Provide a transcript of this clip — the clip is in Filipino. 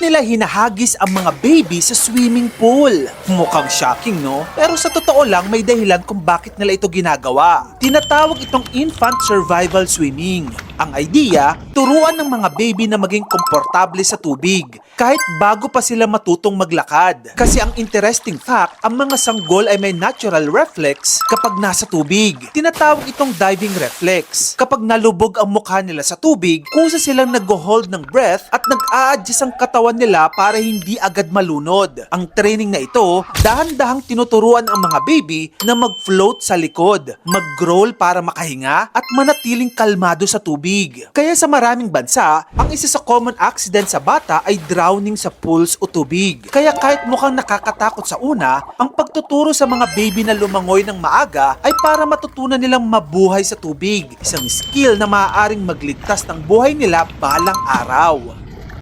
nila hinahagis ang mga baby sa swimming pool. Mukhang shocking, no? Pero sa totoo lang, may dahilan kung bakit nila ito ginagawa. Tinatawag itong infant survival swimming. Ang idea, turuan ng mga baby na maging komportable sa tubig kahit bago pa sila matutong maglakad. Kasi ang interesting fact, ang mga sanggol ay may natural reflex kapag nasa tubig. Tinatawag itong diving reflex. Kapag nalubog ang mukha nila sa tubig, kusa silang nag-hold ng breath at nag-a-adjust ang katawan nila para hindi agad malunod. Ang training na ito, dahan-dahang tinuturuan ang mga baby na mag-float sa likod, mag-roll para makahinga at manatiling kalmado sa tubig. Kaya sa maraming bansa, ang isa sa common accident sa bata ay drowning sa pools o tubig. Kaya kahit mukhang nakakatakot sa una, ang pagtuturo sa mga baby na lumangoy ng maaga ay para matutunan nilang mabuhay sa tubig. Isang skill na maaaring magligtas ng buhay nila balang araw.